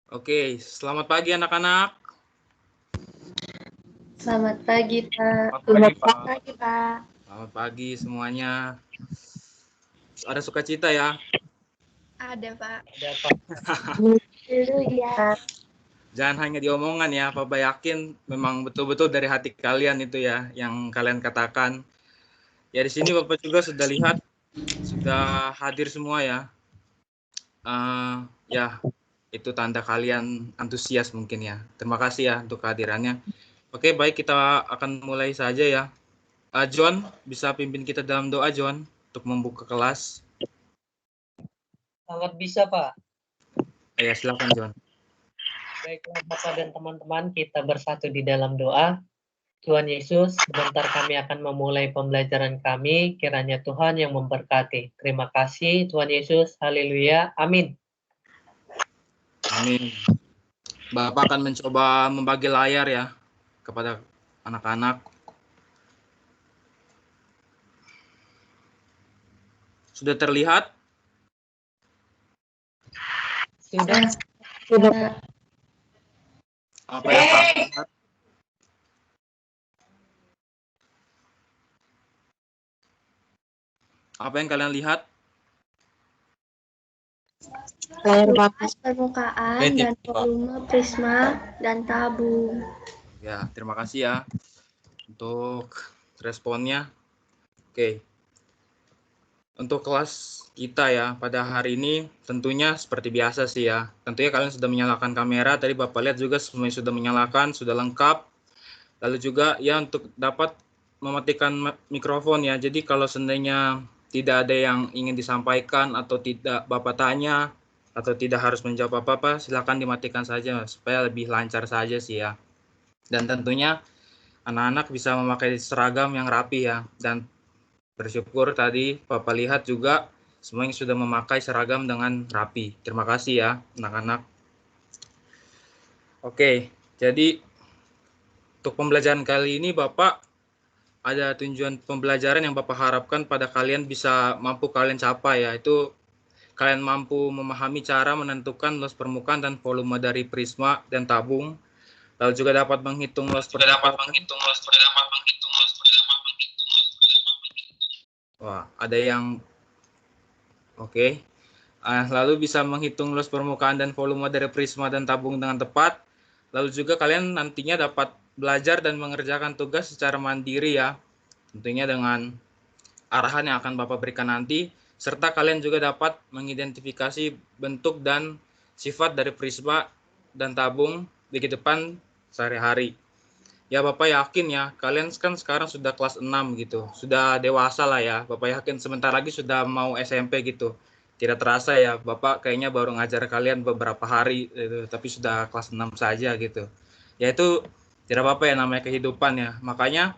Oke, selamat pagi anak-anak. Selamat pagi, Pak. Selamat pagi, Pak. Pagi, Pak. Selamat pagi semuanya. Ada sukacita ya? Ada, Pak. Ada Pak. Dulu ya. Jangan hanya diomongan ya, Papa yakin memang betul-betul dari hati kalian itu ya, yang kalian katakan. Ya di sini Bapak juga sudah lihat, sudah hadir semua ya. Ya, itu tanda kalian antusias mungkin ya. Terima kasih ya untuk kehadirannya. Oke, baik kita akan mulai saja ya. John, bisa pimpin kita dalam doa John, untuk membuka kelas. Sangat bisa, Pak. Ya, silakan John. Baiklah Bapak dan teman-teman, kita bersatu di dalam doa. Tuhan Yesus, sebentar kami akan memulai pembelajaran kami, kiranya Tuhan yang memberkati. Terima kasih Tuhan Yesus, haleluya, amin. Amin. Bapak akan mencoba membagi layar ya kepada anak-anak. Sudah terlihat? Sudah. Apa yang kalian lihat? Apa yang kalian lihat? Layar batas permukaan Oke, dan volume prisma dan tabung. Ya, terima kasih ya untuk responnya. Oke. Untuk kelas kita ya pada hari ini tentunya seperti biasa sih ya. Tentunya kalian sudah menyalakan kamera, tadi Bapak lihat juga semuanya sudah menyalakan, sudah lengkap. Lalu juga ya untuk dapat mematikan mikrofon ya. Jadi kalau seandainya tidak ada yang ingin disampaikan atau tidak Bapak tanya atau tidak harus menjawab apa-apa, silakan dimatikan saja supaya lebih lancar saja sih ya. Dan tentunya anak-anak bisa memakai seragam yang rapi ya. Dan bersyukur tadi Bapak lihat juga semuanya sudah memakai seragam dengan rapi. Terima kasih ya anak-anak. Oke, jadi untuk pembelajaran kali ini Bapak ada tujuan pembelajaran yang Bapak harapkan pada kalian bisa mampu kalian capai, yaitu kalian mampu memahami cara menentukan luas permukaan dan volume dari prisma dan tabung, lalu juga dapat menghitung luas permukaan. Wah, ada yang oke. Lalu bisa menghitung luas permukaan dan volume dari prisma dan tabung dengan tepat. Lalu juga kalian nantinya dapat belajar dan mengerjakan tugas secara mandiri ya. Tentunya dengan arahan yang akan Bapak berikan nanti, serta kalian juga dapat mengidentifikasi bentuk dan sifat dari prisma dan tabung di kehidupan sehari-hari. Ya Bapak yakin ya, kalian kan sekarang sudah kelas 6 gitu, sudah dewasa lah ya. Bapak yakin sebentar lagi sudah mau SMP gitu. Tidak terasa ya, Bapak kayaknya baru ngajar kalian beberapa hari gitu, tapi sudah kelas 6 saja gitu. Ya itu tidak apa-apa ya, namanya kehidupan ya. Makanya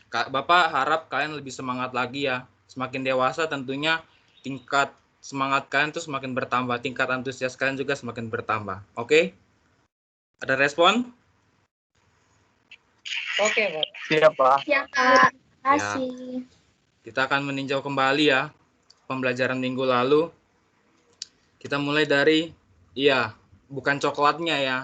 Bapak harap kalian lebih semangat lagi ya. Semakin dewasa tentunya tingkat semangat kalian tuh semakin bertambah, tingkat antusias kalian juga semakin bertambah. Oke? Ada respon? Oke, Pak. Siap, Pak. Ya, Pak. Terima kasih. Kita akan meninjau kembali ya pembelajaran minggu lalu. Kita mulai dari, bukan coklatnya ya.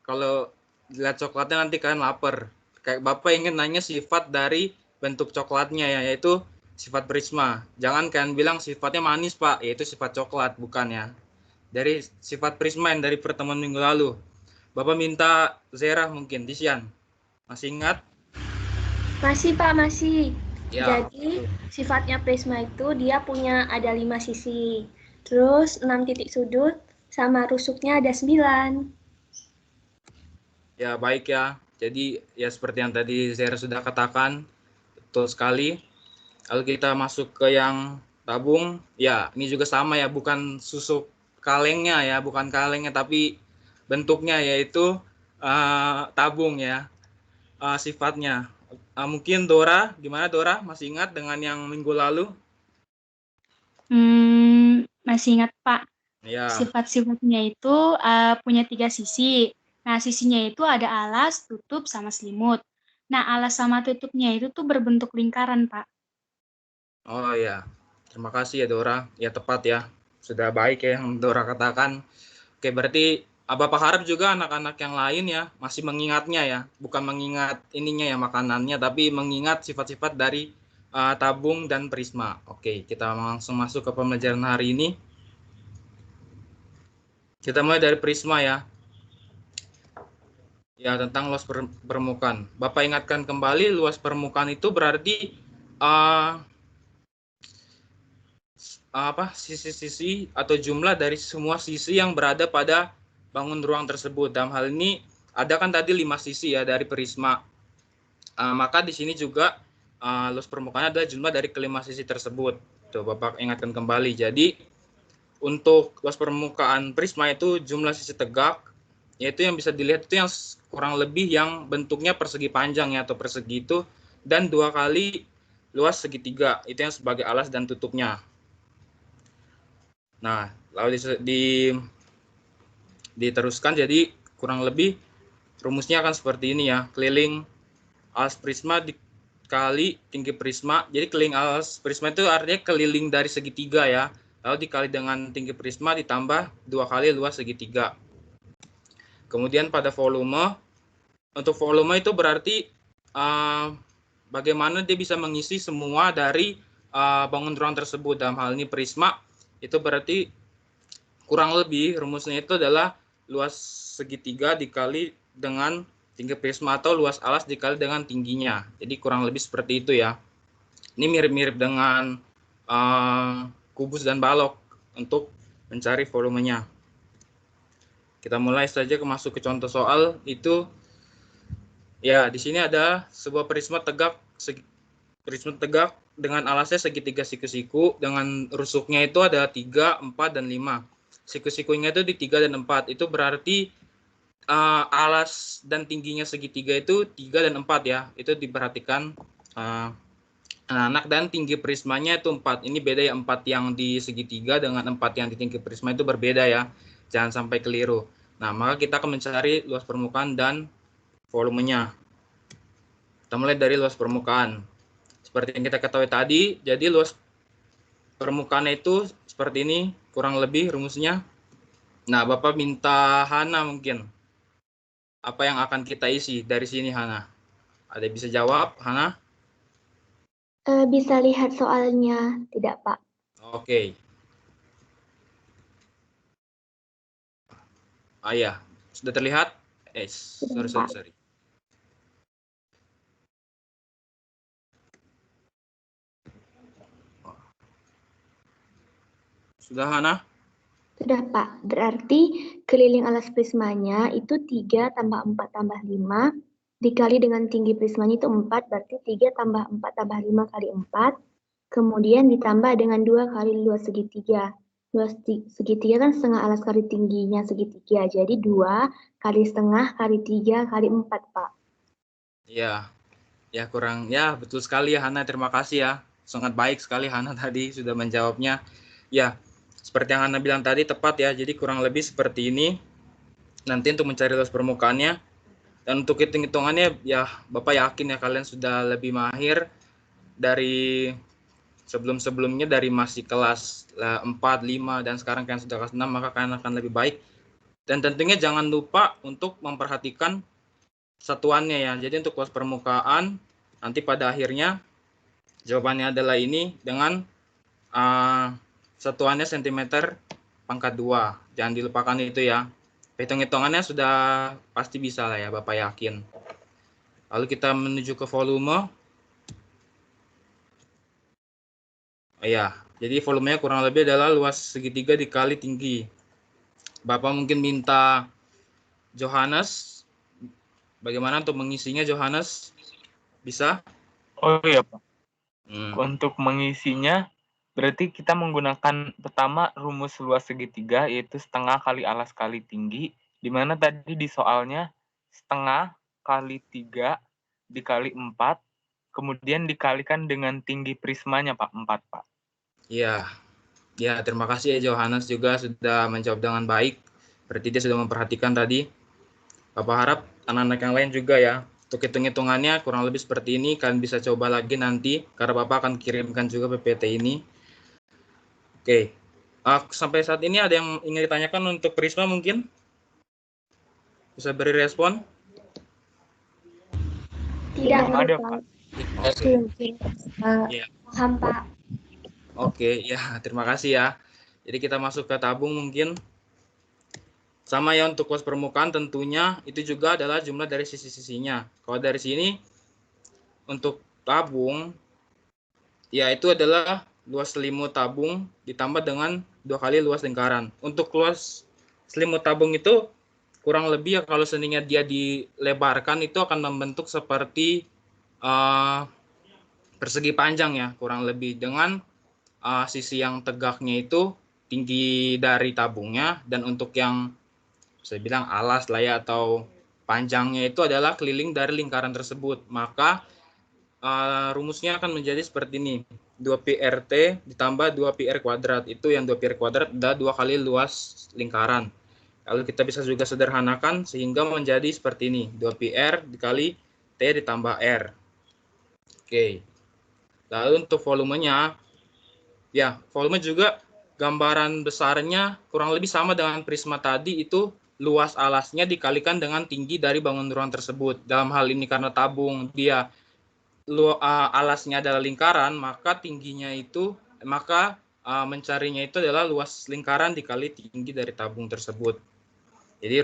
Kalau lihat coklatnya nanti kalian lapar. Kayak Bapak ingin nanya sifat dari bentuk coklatnya ya, yaitu sifat prisma. Jangan kalian bilang sifatnya manis Pak, yaitu sifat coklat, bukan ya. Dari sifat prisma yang dari pertemuan minggu lalu. Bapak minta Zera mungkin, Disian. Masih ingat? Masih, Pak, masih. Ya. Jadi, sifatnya prisma itu dia punya ada 5 sisi. Terus 6 titik sudut, sama rusuknya ada 9. Ya, baik ya. Jadi, ya seperti yang tadi Zera sudah katakan, betul sekali. Lalu kita masuk ke yang tabung. Ya, ini juga sama ya, bukan susuk kalengnya ya, bukan kalengnya, tapi bentuknya yaitu tabung ya, sifatnya. Mungkin Dora, gimana Dora? Masih ingat dengan yang minggu lalu? Masih ingat Pak. Ya. Sifat-sifatnya itu punya 3 sisi. Nah, sisinya itu ada alas, tutup, sama selimut. Nah, alas sama tutupnya itu tuh berbentuk lingkaran, Pak. Oh ya, terima kasih ya Dora. Ya tepat ya, sudah baik ya yang Dora katakan. Oke, berarti Bapak harap juga anak-anak yang lain ya masih mengingatnya ya, bukan mengingat ininya ya makanannya, tapi mengingat sifat-sifat dari tabung dan prisma. Oke, kita langsung masuk ke pembelajaran hari ini. Kita mulai dari prisma ya. Ya, tentang luas permukaan. Bapak ingatkan kembali, luas permukaan itu berarti sisi-sisi atau jumlah dari semua sisi yang berada pada bangun ruang tersebut. Dalam hal ini ada kan tadi 5 sisi ya dari prisma. Maka di sini juga luas permukaan adalah jumlah dari kelima sisi tersebut. Tuh, Bapak ingatkan kembali. Jadi untuk luas permukaan prisma itu jumlah sisi tegak, yaitu yang bisa dilihat itu yang kurang lebih yang bentuknya persegi panjang ya atau persegi itu, dan 2 kali luas segitiga itu yang sebagai alas dan tutupnya. Nah, lalu diteruskan, jadi kurang lebih rumusnya akan seperti ini ya. Keliling alas prisma dikali tinggi prisma. Jadi keliling alas prisma itu artinya keliling dari segitiga ya. Lalu dikali dengan tinggi prisma ditambah 2 kali luas segitiga. Kemudian pada volume, untuk volume itu berarti bagaimana dia bisa mengisi semua dari bangun ruang tersebut. Dalam hal ini prisma itu berarti kurang lebih rumusnya itu adalah luas segitiga dikali dengan tinggi prisma atau luas alas dikali dengan tingginya. Jadi kurang lebih seperti itu ya. Ini mirip-mirip dengan kubus dan balok untuk mencari volumenya. Kita mulai saja masuk ke contoh soal itu. Ya, di sini ada sebuah prisma tegak dengan alasnya segitiga siku-siku, dengan rusuknya itu ada 3, 4, dan 5. Siku-sikunya itu di 3 dan 4. Itu berarti alas dan tingginya segitiga itu 3 dan 4 ya. Itu diperhatikan anak-anak, dan tinggi prismanya itu 4. Ini beda ya, 4 yang di segitiga dengan 4 yang di tinggi prisma itu berbeda ya. Jangan sampai keliru. Nah, maka kita akan mencari luas permukaan dan volumenya. Kita mulai dari luas permukaan. Seperti yang kita ketahui tadi, jadi luas permukaannya itu seperti ini, kurang lebih rumusnya. Nah, Bapak minta Hana mungkin. Apa yang akan kita isi dari sini, Hana? Ada bisa jawab, Hana? Bisa lihat soalnya, tidak Pak? Oke. Ya, sudah terlihat? Sorry. Sudah, Hana? Sudah Pak, berarti keliling alas prismanya itu 3 tambah 4 tambah 5, dikali dengan tinggi prismanya itu 4, berarti 3 tambah 4 tambah 5 kali 4, kemudian ditambah dengan 2 kali luas segitiga. Luas segitiga kan setengah alas kali tingginya segitiga, jadi 2 kali setengah kali 3 kali 4 Pak. Ya, betul sekali ya Hana, terima kasih ya. Sangat baik sekali Hana tadi sudah menjawabnya. Ya, seperti yang Hana bilang tadi tepat ya, jadi kurang lebih seperti ini. Nanti untuk mencari luas permukaannya, dan untuk hitung-hitungannya ya Bapak yakin ya kalian sudah lebih mahir dari sebelum-sebelumnya, dari masih kelas 4, 5, dan sekarang kalian sudah kelas 6, maka kalian akan lebih baik. Dan tentunya jangan lupa untuk memperhatikan satuannya ya. Jadi untuk luas permukaan, nanti pada akhirnya jawabannya adalah ini dengan satuannya cm pangkat 2. Jangan dilupakan itu ya. Hitung-hitungannya sudah pasti bisa lah ya, Bapak yakin. Lalu kita menuju ke volume. Ya, jadi volumenya kurang lebih adalah luas segitiga dikali tinggi. Bapak mungkin minta Johannes. Bagaimana untuk mengisinya, Johannes? Bisa? Oh iya Pak. Untuk mengisinya, berarti kita menggunakan pertama rumus luas segitiga, yaitu setengah kali alas kali tinggi, di mana tadi di soalnya setengah kali 3 dikali 4, kemudian dikalikan dengan tinggi prismanya Pak, 4 Pak. Iya. Ya, terima kasih ya Johannes juga sudah menjawab dengan baik. Berarti dia sudah memperhatikan tadi. Bapak harap anak-anak yang lain juga ya. Untuk hitung-hitungannya kurang lebih seperti ini. Kalian bisa coba lagi nanti, karena Bapak akan kirimkan juga PPT ini. Oke. Sampai saat ini ada yang ingin ditanyakan untuk Prisma mungkin? Bisa beri respon? Tidak, Ada, Pak. Pak. Oke. Iya. Paham, Pak. Oke, ya, terima kasih ya. Jadi kita masuk ke tabung mungkin. Sama ya untuk luas permukaan tentunya itu juga adalah jumlah dari sisi-sisinya. Kalau dari sini untuk tabung ya itu adalah luas selimut tabung ditambah dengan 2 kali luas lingkaran. Untuk luas selimut tabung itu kurang lebih ya kalau seandainya dia dilebarkan itu akan membentuk seperti persegi panjang ya, kurang lebih dengan sisi yang tegaknya itu tinggi dari tabungnya, dan untuk yang saya bilang alas lah ya atau panjangnya itu adalah keliling dari lingkaran tersebut. Maka rumusnya akan menjadi seperti ini. 2πRT ditambah 2πR kuadrat. Itu yang 2πR kuadrat adalah 2 kali luas lingkaran. Lalu kita bisa juga sederhanakan sehingga menjadi seperti ini. 2πR dikali T ditambah R. Oke. Lalu untuk volumenya, ya volume juga gambaran besarnya kurang lebih sama dengan prisma tadi, itu luas alasnya dikalikan dengan tinggi dari bangun ruang tersebut. Dalam hal ini karena tabung dia alasnya adalah lingkaran, maka tingginya itu mencarinya itu adalah luas lingkaran dikali tinggi dari tabung tersebut. Jadi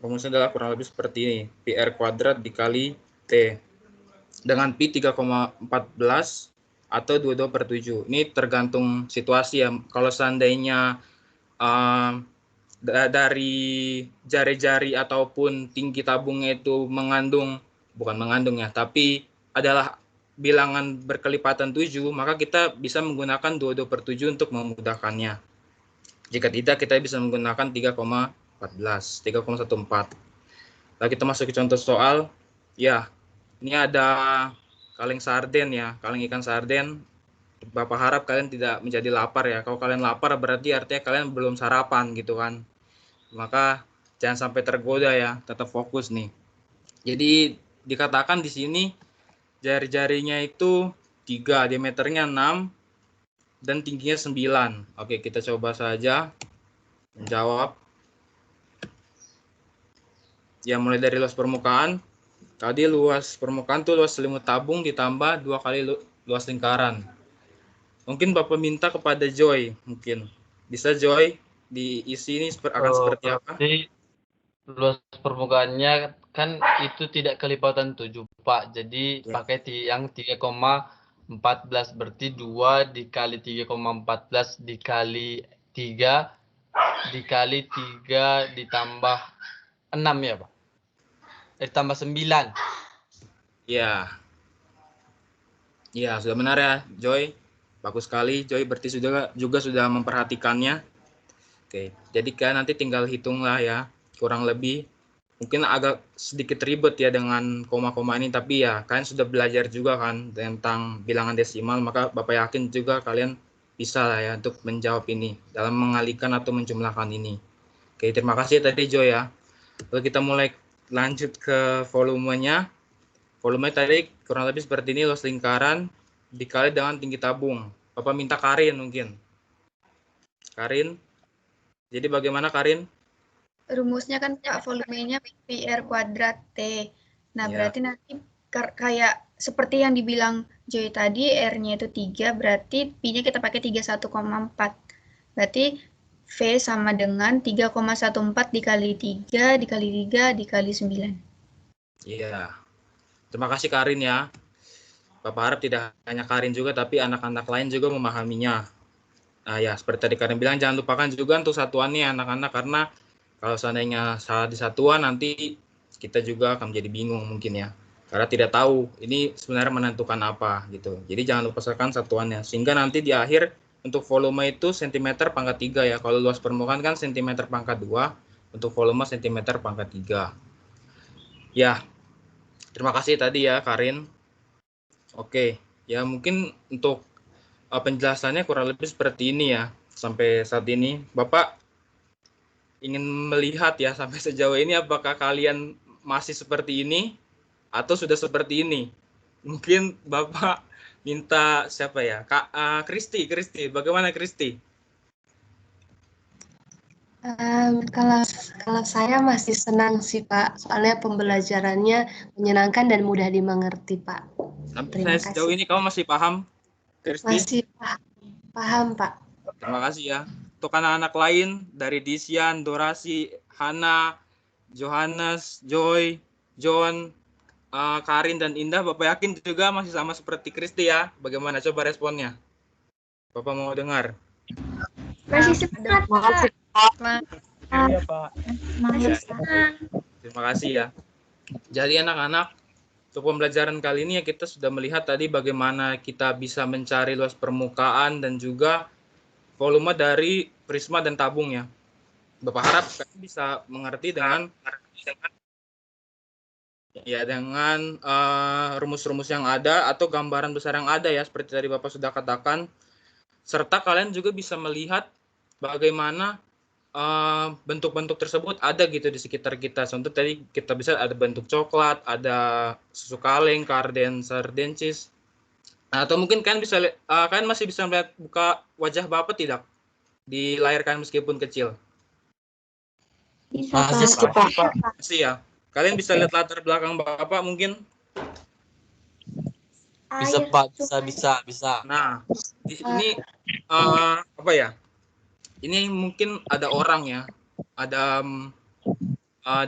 rumusnya adalah kurang lebih seperti ini, PR kuadrat dikali T dengan Pi 3,14 atau 22/7. Ini tergantung situasi ya. Kalau seandainya dari jari-jari ataupun tinggi tabungnya itu bukan mengandung ya, tapi adalah bilangan berkelipatan 7, maka kita bisa menggunakan 22/7 untuk memudahkannya. Jika tidak, kita bisa menggunakan 3,14, 3,14. Lalu kita masuk ke contoh soal. Ya, ini ada kaleng sarden ya, kaleng ikan sarden. Bapak harap kalian tidak menjadi lapar ya. Kalau kalian lapar berarti artinya kalian belum sarapan gitu kan. Maka jangan sampai tergoda ya, tetap fokus nih. Jadi dikatakan di sini jari-jarinya itu 3, diameternya 6, dan tingginya 9. Oke, kita coba saja menjawab. Ya, mulai dari luas permukaan. Tadi luas permukaan tuh luas selimut tabung ditambah 2 kali luas lingkaran. Mungkin Bapak minta kepada Joy, mungkin. Bisa Joy diisi ini akan seperti apa? Jadi luas permukaannya kan itu tidak kelipatan 7, Pak. Jadi Ya. pakai yang 3,14, berarti 2 dikali 3,14 dikali 3 dikali 3 ditambah 6 ya, Pak? Ditambah 9. Ya. Ya, sudah benar ya, Joy. Bagus sekali, Joy. Berarti juga sudah memperhatikannya. Oke, jadi kan nanti tinggal hitunglah ya, kurang lebih. Mungkin agak sedikit ribet ya dengan koma-koma ini, tapi ya kalian sudah belajar juga kan tentang bilangan desimal, maka Bapak yakin juga kalian bisa lah ya untuk menjawab ini dalam mengalikan atau menjumlahkan ini. Oke, terima kasih tadi Joy ya. Lalu kita mulai lanjut ke volumenya. Volume tadi kurang lebih seperti ini, luas lingkaran dikali dengan tinggi tabung. Bapak minta Karin mungkin. Karin. Jadi bagaimana Karin? Rumusnya kan Pak, volumenya PR kuadrat T. Nah, Ya. berarti nanti kayak seperti yang dibilang Joy tadi, R-nya itu 3, berarti Pi-nya kita pakai 31,4. Berarti V sama dengan 3,14 dikali 3, dikali 3, dikali 9. Iya. Terima kasih Karin ya. Bapak harap tidak hanya Karin juga, tapi anak-anak lain juga memahaminya. Nah ya, seperti tadi Karin bilang, jangan lupakan juga untuk satuannya anak-anak, karena kalau seandainya salah di satuan, nanti kita juga akan menjadi bingung mungkin ya. Karena tidak tahu ini sebenarnya menentukan apa gitu. Jadi jangan lupakan satuannya. Sehingga nanti di akhir untuk volume itu cm pangkat 3 ya. Kalau luas permukaan kan cm pangkat 2. Untuk volume cm pangkat 3. Ya, terima kasih tadi ya Karin. Oke, ya mungkin untuk penjelasannya kurang lebih seperti ini ya. Sampai saat ini, Bapak ingin melihat ya sampai sejauh ini apakah kalian masih seperti ini atau sudah seperti ini. Mungkin Bapak minta siapa ya? Kak Kristi, bagaimana Kristi? Kalau saya masih senang sih Pak, soalnya pembelajarannya menyenangkan dan mudah dimengerti Pak. Sampai sejauh ini kamu masih paham, Kristi? Masih paham Pak. Terima kasih ya. Untuk anak-anak lain dari Disian, Dorasi, Hana, Johannes, Joy, John, Karin dan Indah, Bapak yakin juga masih sama seperti Kristi ya? Bagaimana coba responnya? Bapak mau dengar. Masih semangat, Pak. Iya, Pak. Semangat. Terima kasih ya. Jadi anak-anak, untuk pembelajaran kali ini ya kita sudah melihat tadi bagaimana kita bisa mencari luas permukaan dan juga volume dari prisma dan tabung ya. Bapak harap kalian bisa mengerti dengan rumus-rumus yang ada atau gambaran besar yang ada ya, seperti tadi Bapak sudah katakan. Serta kalian juga bisa melihat bagaimana bentuk-bentuk tersebut ada gitu di sekitar kita. Contoh tadi kita bisa ada bentuk coklat, ada susu kaleng, karden, sardensis. Atau mungkin kalian bisa kalian masih bisa melihat buka wajah Bapak tidak di layar kalian meskipun kecil. Bisa, Pak. Masih ya. Kalian bisa lihat latar belakang Bapak mungkin? Bisa Pak, bisa. Nah, ini apa ya? Ini mungkin ada orang ya, ada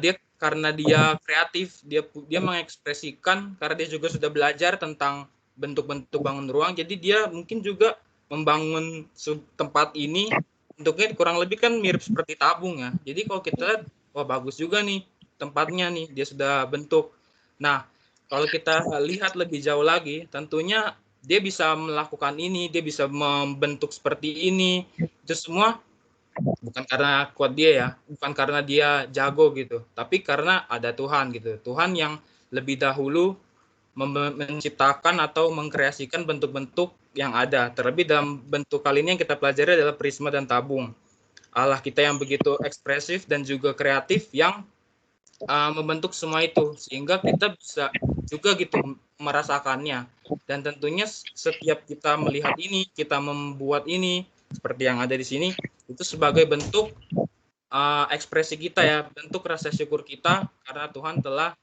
dia karena dia kreatif, dia mengekspresikan karena dia juga sudah belajar tentang bentuk-bentuk bangun ruang, jadi dia mungkin juga membangun tempat ini bentuknya kurang lebih kan mirip seperti tabung ya. Jadi kalau kita lihat, wah bagus juga nih tempatnya nih, dia sudah bentuk. Nah, kalau kita lihat lebih jauh lagi, tentunya dia bisa melakukan ini, dia bisa membentuk seperti ini. Itu semua bukan karena kuat dia ya, bukan karena dia jago gitu, tapi karena ada Tuhan gitu. Tuhan yang lebih dahulu menciptakan atau mengkreasikan bentuk-bentuk yang ada. Terlebih dalam bentuk kali ini yang kita pelajari adalah prisma dan tabung. Allah kita yang begitu ekspresif dan juga kreatif yang membentuk semua itu, sehingga kita bisa juga gitu merasakannya. Dan tentunya setiap kita melihat ini, kita membuat ini seperti yang ada di sini, itu sebagai bentuk ekspresi kita ya, bentuk rasa syukur kita karena Tuhan telah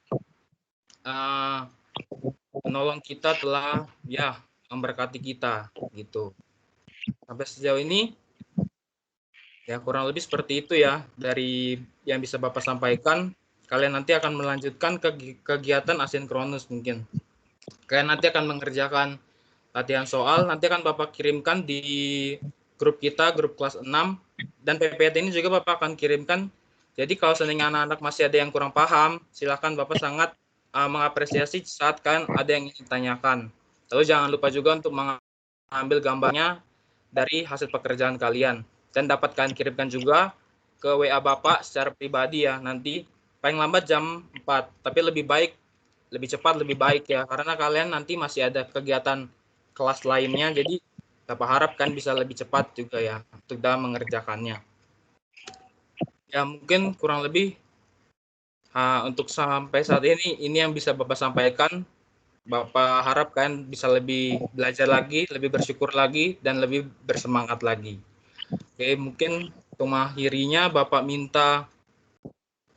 menolong kita, telah ya memberkati kita gitu. Sampai sejauh ini ya kurang lebih seperti itu ya dari yang bisa Bapak sampaikan. Kalian nanti akan melanjutkan kegiatan asinkronus mungkin. Kalian nanti akan mengerjakan latihan soal, nanti akan Bapak kirimkan di grup kita, grup kelas 6, dan PPT ini juga Bapak akan kirimkan. Jadi kalau seandainya anak-anak masih ada yang kurang paham, silakan Bapak sangat mengapresiasi saat kan ada yang ingin ditanyakan. Lalu jangan lupa juga untuk mengambil gambarnya dari hasil pekerjaan kalian. Dan dapat kalian kirimkan juga ke WA Bapak secara pribadi ya, nanti paling lambat jam 4, tapi lebih baik, lebih cepat, lebih baik ya, karena kalian nanti masih ada kegiatan kelas lainnya, jadi Bapak harap kan bisa lebih cepat juga ya, untuk dalam mengerjakannya. Ya mungkin kurang lebih untuk sampai saat ini yang bisa Bapak sampaikan. Bapak harap kan bisa lebih belajar lagi, lebih bersyukur lagi, dan lebih bersemangat lagi. Oke, mungkin untuk mengakhirinya Bapak minta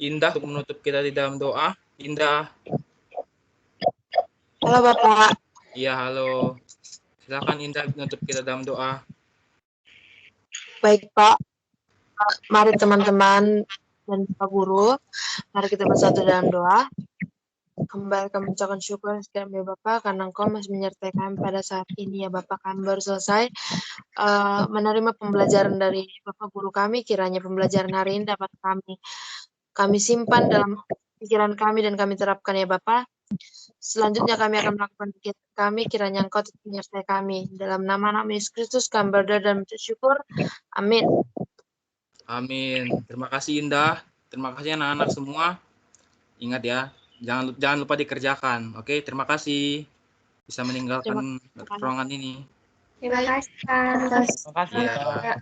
Indah untuk menutup kita di dalam doa. Indah. Halo Bapak. Iya, halo. Silakan Indah menutup kita dalam doa. Baik Pak. Mari teman-teman dan Pak Guru, mari kita bersatu dalam doa. Kembali kami ucapkan syukur sekian ya Bapak, karena Engkau masih menyertai kami pada saat ini ya Bapak. Kami baru selesai menerima pembelajaran dari Bapak Guru kami, kiranya pembelajaran hari ini dapat kami simpan dalam pikiran kami dan kami terapkan ya Bapak. Selanjutnya kami akan melakukan kegiatan kami, kiranya Engkau tetap menyertai kami. Dalam nama Yesus Kristus kami berdoa dan bersyukur. Amin. Amin. Terima kasih Indah. Terima kasih anak-anak semua. Ingat ya, jangan lupa dikerjakan. Oke, terima kasih bisa meninggalkan ruangan ini. Terima kasih, Pak. Terima kasih, Pak.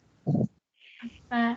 Pak.